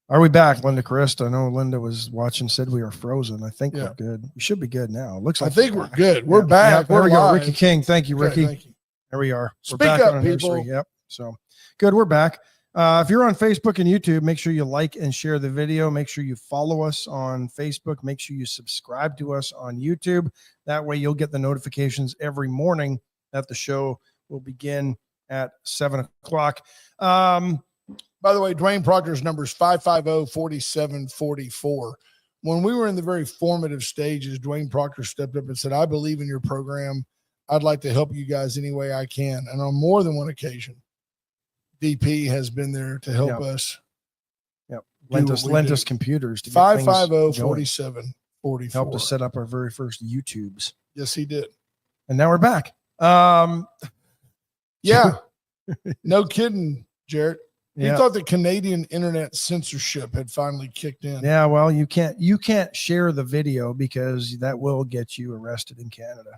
are we back, Linda Christ? I know Linda was watching, said we are frozen. I think we're good. We should be good now. It looks like I think we're good. We're back. There we go. Ricky King. Thank you, Ricky. Thank you. There we are. Speak we're back up, on people. Nursery. Yep. So good. We're back. If you're on Facebook and YouTube, make sure you like and share the video. Make sure you follow us on Facebook. Make sure you subscribe to us on YouTube. That way you'll get the notifications every morning that the show will begin at 7 o'clock. By the way, Dwayne Proctor's number is 550-4744. When we were in the very formative stages, Dwayne Proctor stepped up and said, I believe in your program. I'd like to help you guys any way I can. And on more than one occasion, DP has been there to help us. Yep. Lent us computers to 550-4744. Helped us set up our very first YouTubes. Yes, he did. And now we're back. Yeah. No kidding, Jarrett. Yeah. He thought the Canadian internet censorship had finally kicked in. Yeah, well, you can't share the video because that will get you arrested in Canada.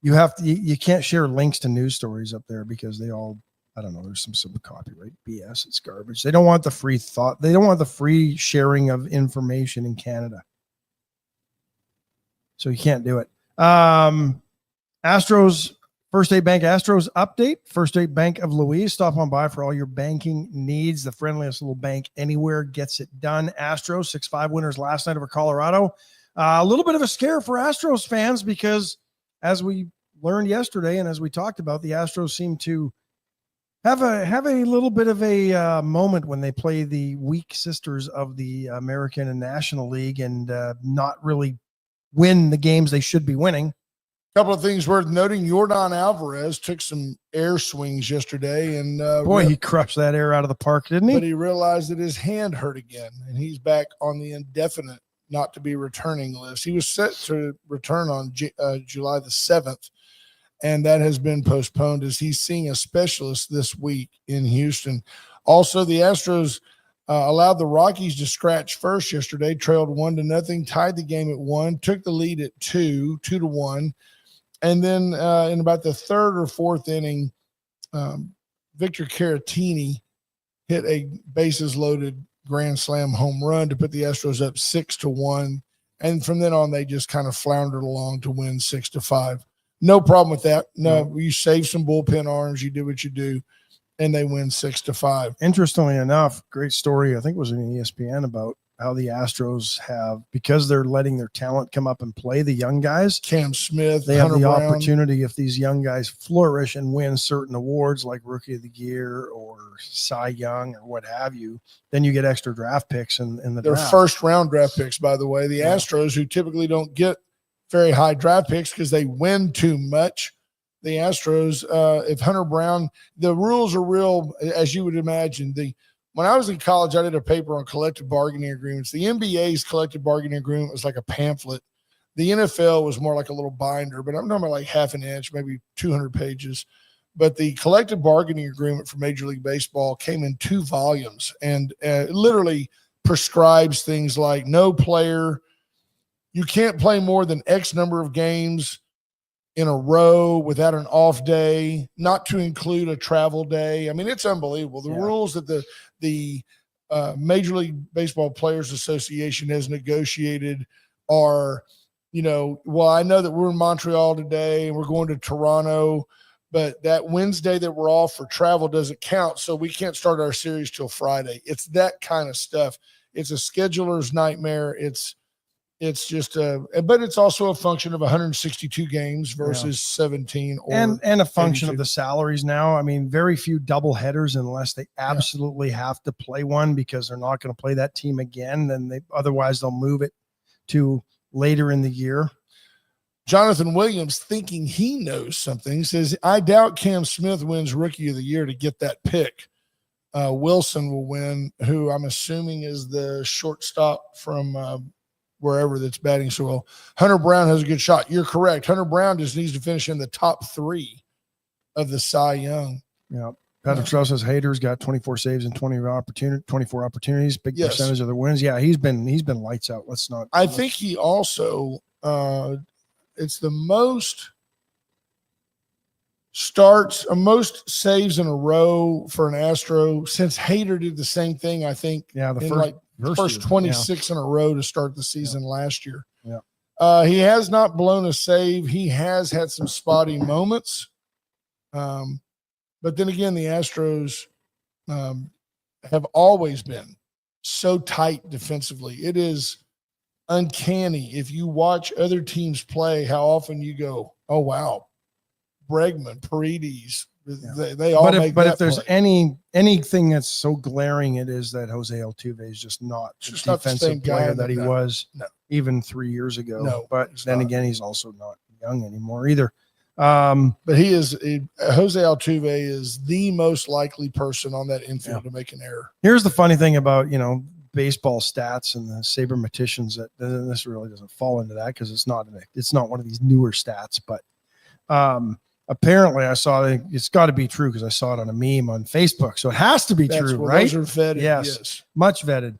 You can't share links to news stories up there because they all, I don't know, there's some copyright BS. It's garbage. They don't want the free thought. They don't want the free sharing of information in Canada. So you can't do it. Astros, First State Bank Astros update. First State Bank of Louise. Stop on by for all your banking needs. The friendliest little bank anywhere gets it done. Astros 6-5 winners last night over Colorado. A little bit of a scare for Astros fans because as we learned yesterday and as we talked about, the Astros seem to have a little bit of a moment when they play the weak sisters of the American and National League and not really win the games they should be winning. Couple of things worth noting. Yordan Alvarez took some air swings yesterday, and Boy, he crushed that air out of the park, didn't he? But he realized that his hand hurt again, and he's back on the indefinite not to be returning list. He was set to return on July the 7th, and that has been postponed as he's seeing a specialist this week in Houston. Also, the Astros allowed the Rockies to scratch first yesterday, trailed 1-0, tied the game at 1, took the lead at 2-1. And then in about the third or fourth inning, Victor Caratini hit a bases-loaded grand slam home run to put the Astros up 6-1. And from then on, they just kind of floundered along to win 6-5. No problem with that. No, you saved some bullpen arms. You did what you do, and they win 6-5. Interestingly enough, great story. I think it was in ESPN about how the Astros have, because they're letting their talent come up and play, the young guys. Cam Smith, they have Hunter the Brown. opportunity, if these young guys flourish and win certain awards like Rookie of the Year or Cy Young or what have you, then you get extra draft picks in the Their draft. first-round draft picks, by the way. The Astros, who typically don't get very high draft picks because they win too much. The Astros, if Hunter Brown, the rules are real, as you would imagine. When I was in college, I did a paper on collective bargaining agreements. The NBA's collective bargaining agreement was like a pamphlet. The NFL was more like a little binder, but I'm talking about like half an inch, maybe 200 pages. But the collective bargaining agreement for Major League Baseball came in 2 volumes and literally prescribes things like no player, you can't play more than X number of games in a row without an off day, not to include a travel day. I mean, it's unbelievable. The rules that the Major League Baseball Players Association has negotiated are, well, I know that we're in Montreal today and we're going to Toronto, but that Wednesday that we're off for travel doesn't count, so we can't start our series till Friday. It's that kind of stuff. It's a scheduler's nightmare. It's just but it's also a function of 162 games versus 17 or and a function 82. of the salaries now. I mean, very few double headers unless they absolutely have to play one because they're not going to play that team again. Then otherwise they'll move it to later in the year. Jonathan Williams, thinking he knows something, says, I doubt Cam Smith wins Rookie of the Year to get that pick. Wilson will win, who I'm assuming is the shortstop from wherever that's batting so well. Hunter Brown has a good shot. You're correct. Hunter Brown just needs to finish in the top 3 of the Cy Young. Yeah. Patrick Strauss's haters got 24 saves and 24 opportunities, big percentage of the wins. Yeah, he's been lights out. I think he also it's the most most saves in a row for an Astro since Hader did the same thing, I think. Yeah, the first 26 in a row to start the season last year. Yeah. He has not blown a save. He has had some spotty moments. But then again, the Astros have always been so tight defensively. It is uncanny. If you watch other teams play, how often you go, oh, wow, Bregman, Paredes, they all make that But if there's play. anything that's so glaring, it is that Jose Altuve is just not the defensive player that he was even 3 years ago. No, but then again, he's also not young anymore either. But Jose Altuve is the most likely person on that infield to make an error. Here's the funny thing about, baseball stats and the sabermeticians that this really doesn't fall into that because it's not one of these newer stats, but apparently I saw it's got to be true because I saw it on a meme on Facebook. So it has to be true, right? Those are vetted. Yes. Much vetted.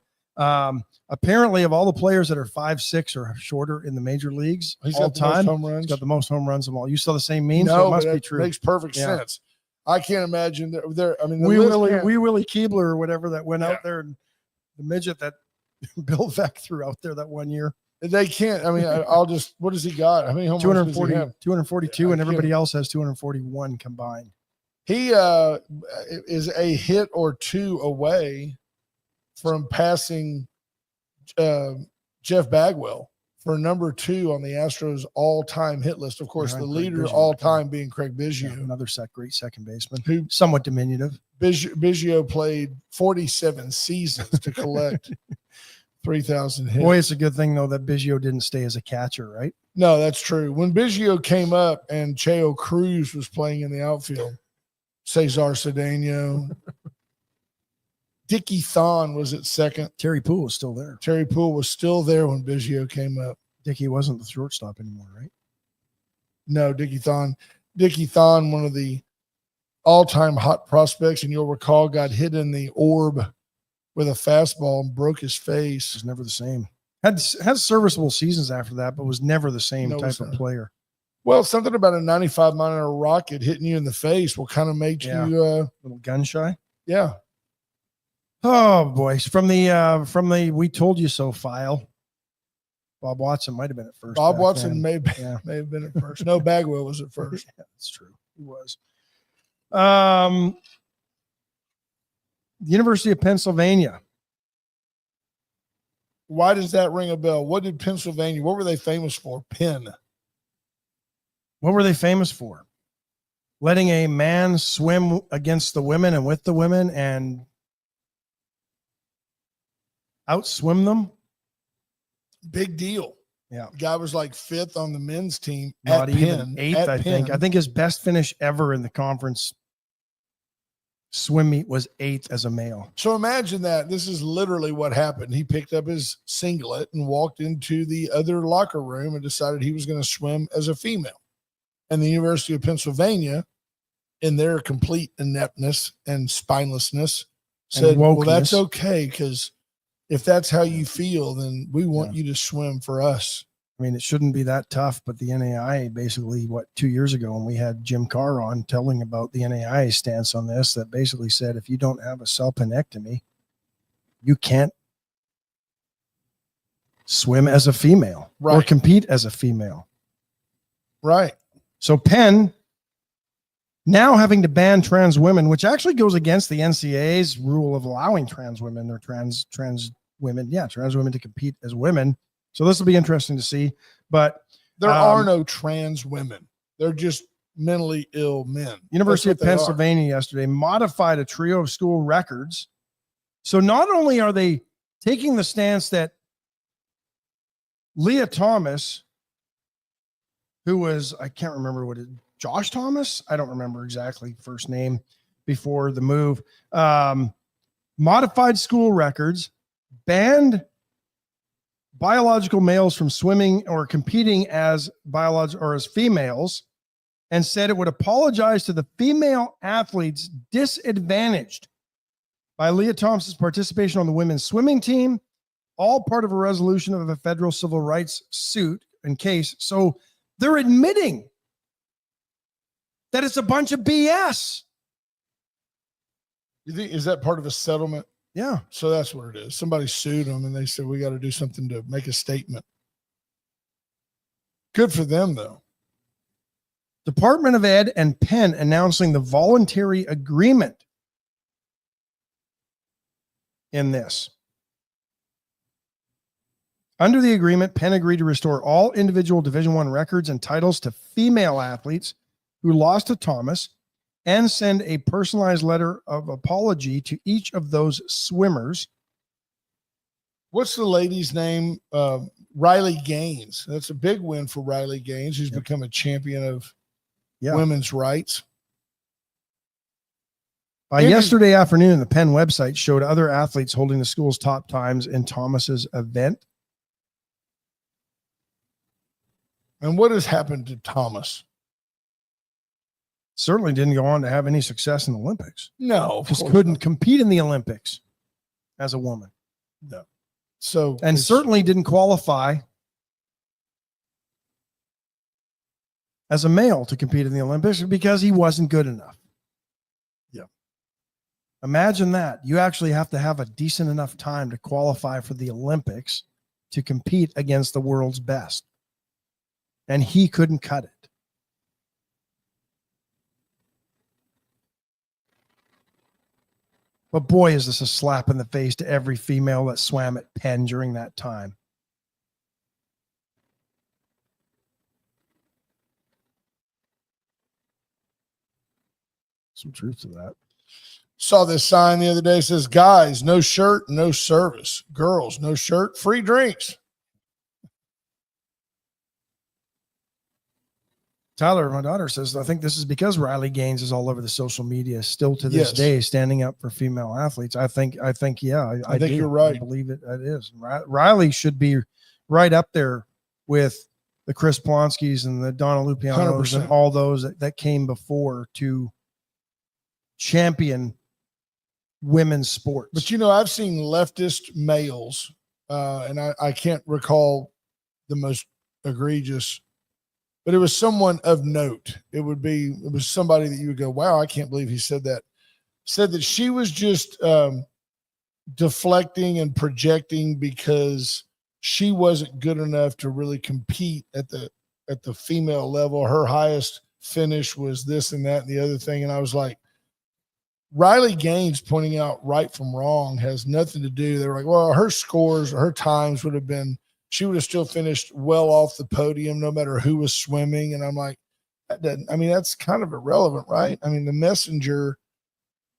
Apparently of all the players that are 5'6" or shorter in the major leagues all time, he's got the most home runs of all. You saw the same meme, so it must be true. Makes perfect sense. I can't imagine there. I mean, Willie Keebler or whatever that went out there, and the midget that Bill Veck threw out there that one year. They can't. I mean, what has he got? How many home runs does he have? 242, and everybody else has 241 combined. He is a hit or two away from passing Jeff Bagwell for number 2 on the Astros all-time hit list. Of course, the leader all-time being Craig Biggio. Another great second baseman, who somewhat diminutive. Biggio played 47 seasons to collect 3,000 hits. Boy, it's a good thing, though, that Biggio didn't stay as a catcher, right? No, that's true. When Biggio came up and Cheo Cruz was playing in the outfield, Cesar Cedeno, Dickie Thon was at second. Terry Poole was still there. Terry Poole was still there when Biggio came up. Dickie wasn't the shortstop anymore, right? No, Dickie Thon. Dickie Thon, one of the all-time hot prospects, and you'll recall got hit in the orb with a fastball and broke his face. Was never the same. Had serviceable seasons after that, but was never the same type of player. Well, something about a 95-mile-an-hour rocket hitting you in the face will kind of make you a little gun shy. Yeah. Oh boy! From the "We Told You So" file, Bob Watson might have been at first. Bob Watson may have been at first. No, Bagwell was at first. Yeah, that's true. He was. The University of Pennsylvania. Why does that ring a bell? What did Pennsylvania? What were they famous for? Penn. What were they famous for? Letting a man swim against the women and with the women and outswim them. Big deal. Yeah. The guy was like fifth on the men's team. Not at even Penn, eighth, at I think. Penn. I think his best finish ever in the conference swim meet was eighth as a male. So imagine that. This is literally what happened. He picked up his singlet and walked into the other locker room and decided he was going to swim as a female. And the University of Pennsylvania, in their complete ineptness and spinelessness, said, well, that's okay, because if that's how you feel, then we want you to swim for us. I mean, it shouldn't be that tough, but the NAIA basically, 2 years ago, when we had Jim Carr on telling about the NAIA stance on this, that basically said, if you don't have a salpinectomy, you can't swim as a female or compete as a female. Right. So Penn now having to ban trans women, which actually goes against the NCAA's rule of allowing trans women or trans women to compete as women. So this will be interesting to see. But there are no trans women. They're just mentally ill men. University of Pennsylvania yesterday modified a trio of school records. So not only are they taking the stance that Leah Thomas, who was, I can't remember Josh Thomas? I don't remember exactly first name before the move. Modified school records, banned biological males from swimming or competing as as females, and said it would apologize to the female athletes disadvantaged by Leah Thomas's participation on the women's swimming team, all part of a resolution of a federal civil rights suit in case. So they're admitting that it's a bunch of BS. You think, is that part of a settlement? Yeah. So that's what it is. Somebody sued them and they said, we got to do something to make a statement. Good for them, though. Department of Ed and Penn announcing the voluntary agreement in this. Under the agreement, Penn agreed to restore all individual Division I records and titles to female athletes who lost to Thomas and send a personalized letter of apology to each of those swimmers. What's the lady's name? Riley Gaines. That's a big win for Riley Gaines, who's become a champion of women's rights. By yesterday afternoon, the Penn website showed other athletes holding the school's top times in Thomas's event. And what has happened to Thomas? Certainly didn't go on to have any success in the Olympics. No. Just couldn't compete in the Olympics as a woman. No. So, and certainly didn't qualify as a male to compete in the Olympics because he wasn't good enough. Yeah. Imagine that. You actually have to have a decent enough time to qualify for the Olympics to compete against the world's best. And he couldn't cut it. But boy, is this a slap in the face to every female that swam at Penn during that time. Some truth to that. Saw this sign the other day. It says, guys, no shirt, no service. Girls, no shirt, free drinks. Tyler, my daughter, says, I think this is because Riley Gaines is all over the social media still to this Yes. day, standing up for female athletes. I think, yeah, I think do. you're right. I believe it is. Riley should be right up there with the Chris Plonskys and the Donna Lupianos 100%. and all those that came before to champion women's sports. But, you know, I've seen leftist males, and I can't recall the most egregious, but it was someone of note. It was somebody that you would go, wow, I can't believe he said that. Said that she was just deflecting and projecting because she wasn't good enough to really compete at the female level. Her highest finish was this and that and the other thing. And I was like, Riley Gaines pointing out right from wrong has nothing to do. They were like, well, her scores or her times would have been, she would have still finished well off the podium no matter who was swimming. And I'm like, that's kind of irrelevant, right? I mean, the messenger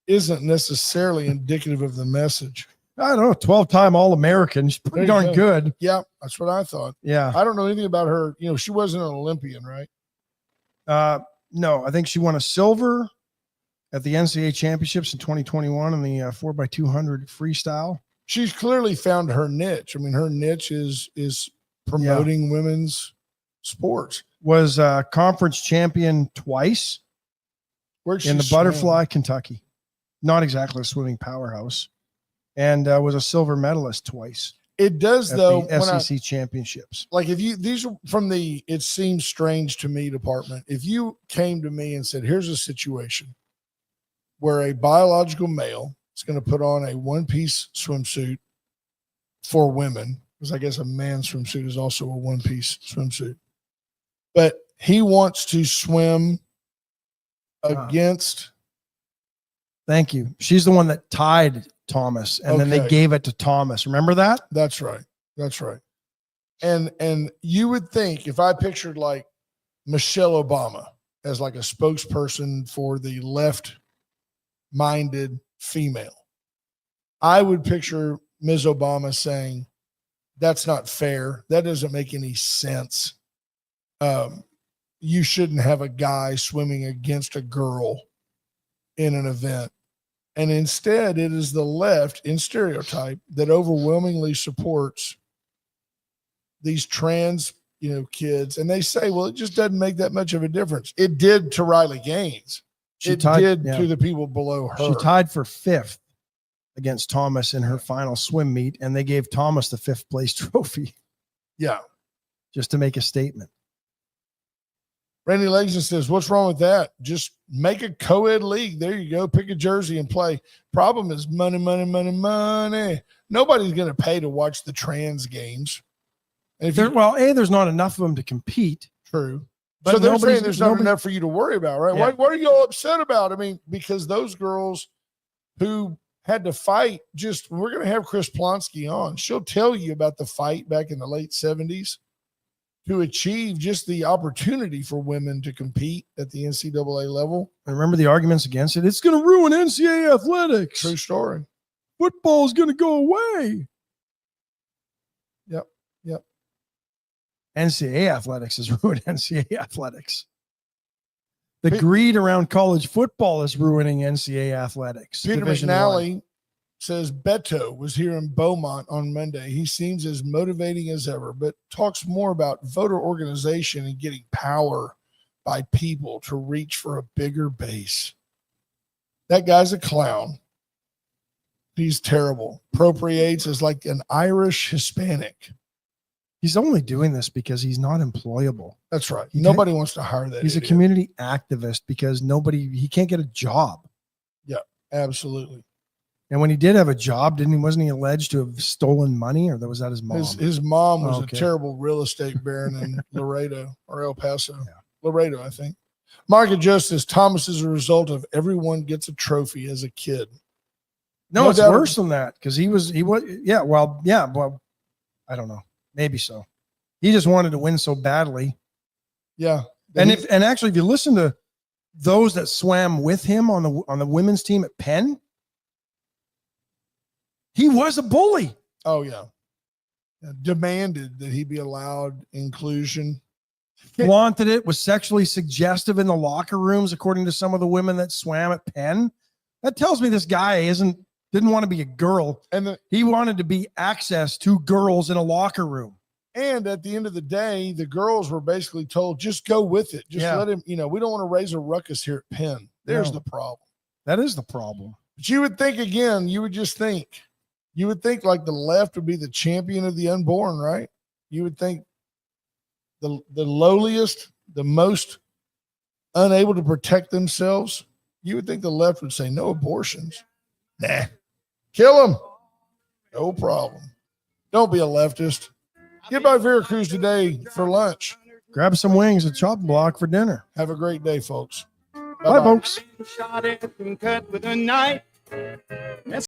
isn't necessarily indicative of the message. I don't know, 12-time All-American. She's pretty darn good. Yeah, that's what I thought. Yeah. I don't know anything about her. You know, she wasn't an Olympian, right? No, I think she won a silver at the NCAA championships in 2021 in the 4x200 freestyle. She's clearly found her niche. I mean, her niche is promoting women's sports. Was conference champion twice in the butterfly, Kentucky. Not exactly a swimming powerhouse. And was a silver medalist twice. It does, though, the SEC championships. Like these are from the it seems strange to me department. If you came to me and said, here's a situation where a biological male is going to put on a one-piece swimsuit for women, because I guess a man's swimsuit is also a one-piece swimsuit, but he wants to swim against. Thank you. She's the one that tied Thomas, and then they gave it to Thomas. Remember that? That's right. That's right. And you would think if I pictured like Michelle Obama as like a spokesperson for the left-minded female, I would picture Ms. Obama saying, that's not fair. That doesn't make any sense. You shouldn't have a guy swimming against a girl in an event. And instead, it is the left in stereotype that overwhelmingly supports these trans, kids. And they say, well, it just doesn't make that much of a difference. It did to Riley Gaines. It did to the people below her. She tied for 5th against Thomas in her final swim meet, and they gave Thomas the 5th place trophy. Yeah. Just to make a statement. Randy Legson says, what's wrong with that? Just make a co-ed league. There you go. Pick a jersey and play. Problem is money, money, money, money. Nobody's going to pay to watch the trans games. And if there's not enough of them to compete. True. But so they're saying there's not enough for you to worry about, right? Yeah. What are you all upset about? I mean, because those girls who had to fight, we're going to have Chris Plonsky on. She'll tell you about the fight back in the late 70s. To achieve just the opportunity for women to compete at the NCAA level. I remember the arguments against it. It's going to ruin NCAA athletics. True story. Football is going to go away. Yep. NCAA athletics has ruined NCAA athletics. The greed around college football is ruining NCAA athletics. Peter McNally says Beto was here in Beaumont on Monday. He seems as motivating as ever, but talks more about voter organization and getting power by people to reach for a bigger base. That guy's a clown. He's terrible. Appropriates as like an Irish Hispanic. He's only doing this because he's not employable. That's right. Nobody wants to hire that. He's idiot. a community activist because he can't get a job. Yeah, absolutely. And when he did have a job, wasn't he alleged to have stolen money, or was that his mom? His mom was a terrible real estate baron in Laredo or El Paso. Yeah. Laredo, I think. Market Justice, Thomas is a result of everyone gets a trophy as a kid. No, it's worse than that because he was, well, I don't know. Maybe so. He just wanted to win so badly. Yeah. And actually, if you listen to those that swam with him on the women's team at Penn, He was a bully. Oh, yeah. Demanded that he be allowed inclusion. Wanted it, was sexually suggestive in the locker rooms, according to some of the women that swam at Penn. That tells me this guy didn't want to be a girl. And he wanted to be access to girls in a locker room. And at the end of the day, the girls were basically told, just go with it. Just let him, we don't want to raise a ruckus here at Penn. There's the problem. That is the problem. But you would think, again, you would think like the left would be the champion of the unborn, right? You would think the lowliest, the most unable to protect themselves, you would think the left would say no abortions. Nah, kill them. No problem. Don't be a leftist. Get by Veracruz today for lunch. Grab some wings at Chop Block for dinner. Have a great day, folks. Bye folks. Shot it and cut with a knife.